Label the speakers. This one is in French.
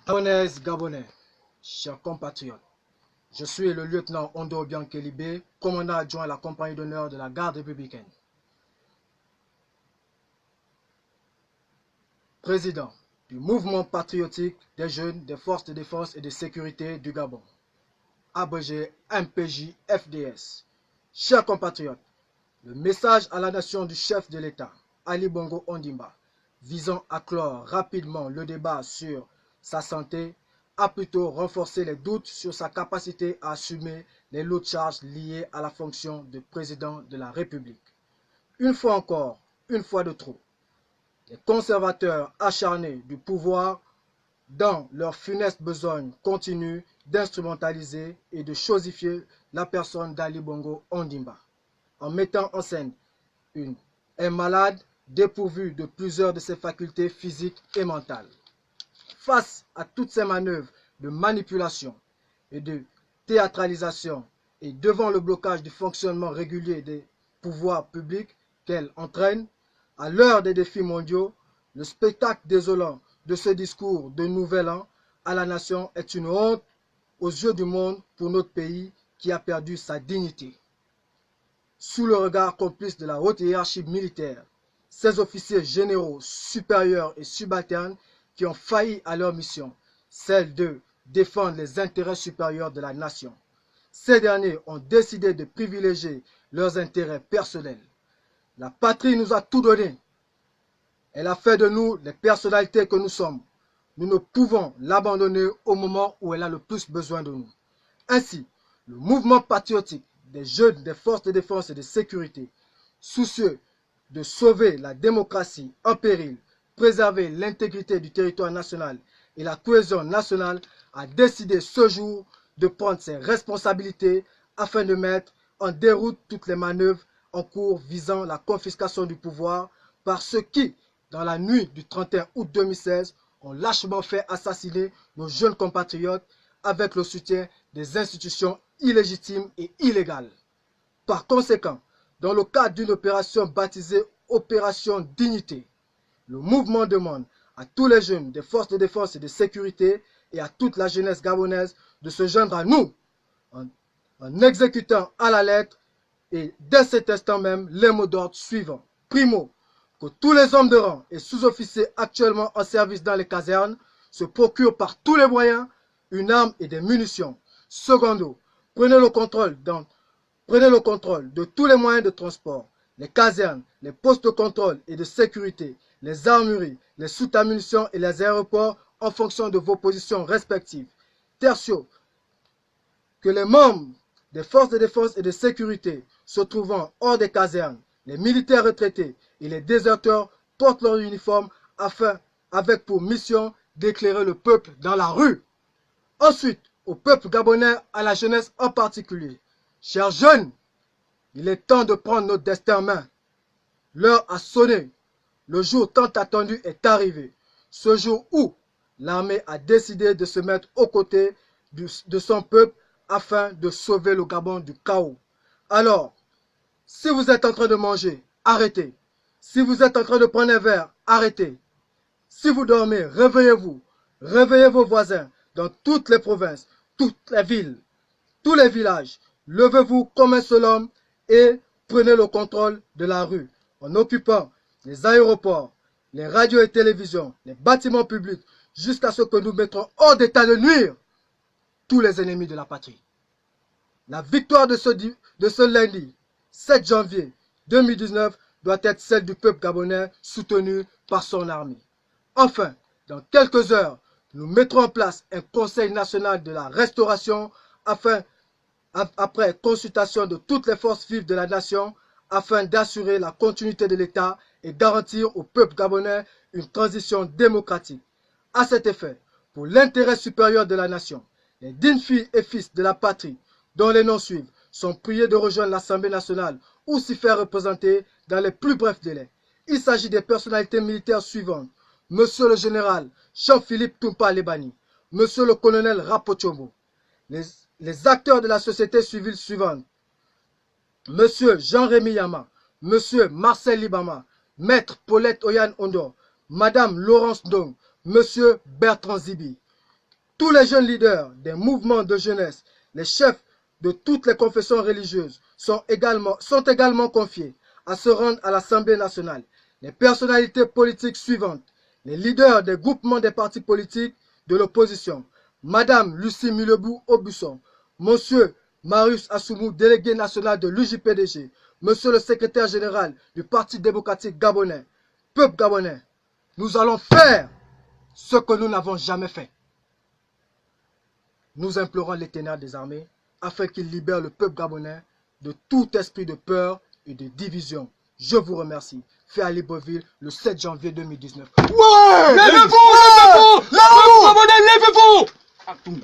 Speaker 1: Gabonais, chers compatriotes, je suis le lieutenant Ondo Biankelibé, commandant adjoint à la compagnie d'honneur de la garde républicaine. Président du mouvement patriotique des jeunes des forces de défense et de sécurité du Gabon, abrégé MPJ-FDS. Chers compatriotes, le message à la nation du chef de l'État, Ali Bongo Ondimba, visant à clore rapidement le débat sur sa santé, a plutôt renforcé les doutes sur sa capacité à assumer les lourdes charges liées à la fonction de président de la République. Une fois encore, une fois de trop, les conservateurs acharnés du pouvoir, dans leur funeste besogne, continuent d'instrumentaliser et de chosifier la personne d'Ali Bongo Ondimba, en mettant en scène un malade dépourvu de plusieurs de ses facultés physiques et mentales. Face à toutes ces manœuvres de manipulation et de théâtralisation et devant le blocage du fonctionnement régulier des pouvoirs publics qu'elle entraîne, à l'heure des défis mondiaux, le spectacle désolant de ce discours de Nouvel An à la nation est une honte aux yeux du monde pour notre pays qui a perdu sa dignité. Sous le regard complice de la haute hiérarchie militaire, ces officiers généraux supérieurs et subalternes qui ont failli à leur mission, celle de défendre les intérêts supérieurs de la nation. Ces derniers ont décidé de privilégier leurs intérêts personnels. La patrie nous a tout donné. Elle a fait de nous les personnalités que nous sommes. Nous ne pouvons l'abandonner au moment où elle a le plus besoin de nous. Ainsi, le mouvement patriotique des jeunes des forces de défense et de sécurité, soucieux de sauver la démocratie en péril, préserver l'intégrité du territoire national et la cohésion nationale, a décidé ce jour de prendre ses responsabilités afin de mettre en déroute toutes les manœuvres en cours visant la confiscation du pouvoir par ceux qui, dans la nuit du 31 août 2016, ont lâchement fait assassiner nos jeunes compatriotes avec le soutien des institutions illégitimes et illégales. Par conséquent, dans le cadre d'une opération baptisée Opération Dignité, le mouvement demande à tous les jeunes des forces de défense et de sécurité et à toute la jeunesse gabonaise de se joindre à nous en exécutant à la lettre et dès cet instant même les mots d'ordre suivants. Primo, que tous les hommes de rang et sous-officiers actuellement en service dans les casernes se procurent par tous les moyens une arme et des munitions. Secondo, prenez le contrôle de tous les moyens de transport, les casernes, les postes de contrôle et de sécurité, les armureries, les soutes à munitions et les aéroports en fonction de vos positions respectives. Tertio, que les membres des forces de défense et de sécurité se trouvant hors des casernes, les militaires retraités et les déserteurs portent leur uniforme avec pour mission d'éclairer le peuple dans la rue. Ensuite, au peuple gabonais, à la jeunesse en particulier. Chers jeunes, il est temps de prendre notre destin en main. L'heure a sonné. Le jour tant attendu est arrivé. Ce jour où l'armée a décidé de se mettre aux côtés de son peuple afin de sauver le Gabon du chaos. Alors, si vous êtes en train de manger, arrêtez. Si vous êtes en train de prendre un verre, arrêtez. Si vous dormez, réveillez-vous. Réveillez vos voisins dans toutes les provinces, toutes les villes, tous les villages. Levez-vous comme un seul homme et prenez le contrôle de la rue en occupant les aéroports, les radios et télévisions, les bâtiments publics, jusqu'à ce que nous mettrons hors d'état de nuire tous les ennemis de la patrie. La victoire de ce lundi, 7 janvier 2019, doit être celle du peuple gabonais soutenu par son armée. Enfin, dans quelques heures, nous mettrons en place un Conseil national de la restauration après consultation de toutes les forces vives de la nation, afin d'assurer la continuité de l'État et garantir au peuple gabonais une transition démocratique. À cet effet, pour l'intérêt supérieur de la nation, les dignes filles et fils de la patrie, dont les noms suivent, sont priés de rejoindre l'Assemblée nationale ou s'y faire représenter dans les plus brefs délais. Il s'agit des personnalités militaires suivantes. Monsieur le général Jean-Philippe Toumpa Lebani, Monsieur le colonel Rapochombo, les acteurs de la société civile suivante, Monsieur Jean-Rémy Yama, Monsieur Marcel Libama, Maître Paulette Oyan Ondo, Madame Laurence Dong, Monsieur Bertrand Zibi. tous les jeunes leaders des mouvements de jeunesse, les chefs de toutes les confessions religieuses sont également confiés à se rendre à l'Assemblée nationale. Les personnalités politiques suivantes, les leaders des groupements des partis politiques de l'opposition, Madame Lucie Mulebou-Aubusson, Monsieur Marius Assoumou, délégué national de l'UJPDG, Monsieur le secrétaire général du Parti démocratique gabonais, peuple gabonais, nous allons faire ce que nous n'avons jamais fait. Nous implorons l'Éternel des armées afin qu'il libère le peuple gabonais de tout esprit de peur et de division. Je vous remercie. Fait à Libreville le 7 janvier 2019.
Speaker 2: Ouais! Levez-vous! Levez-vous! Levez-vous! Levez-vous!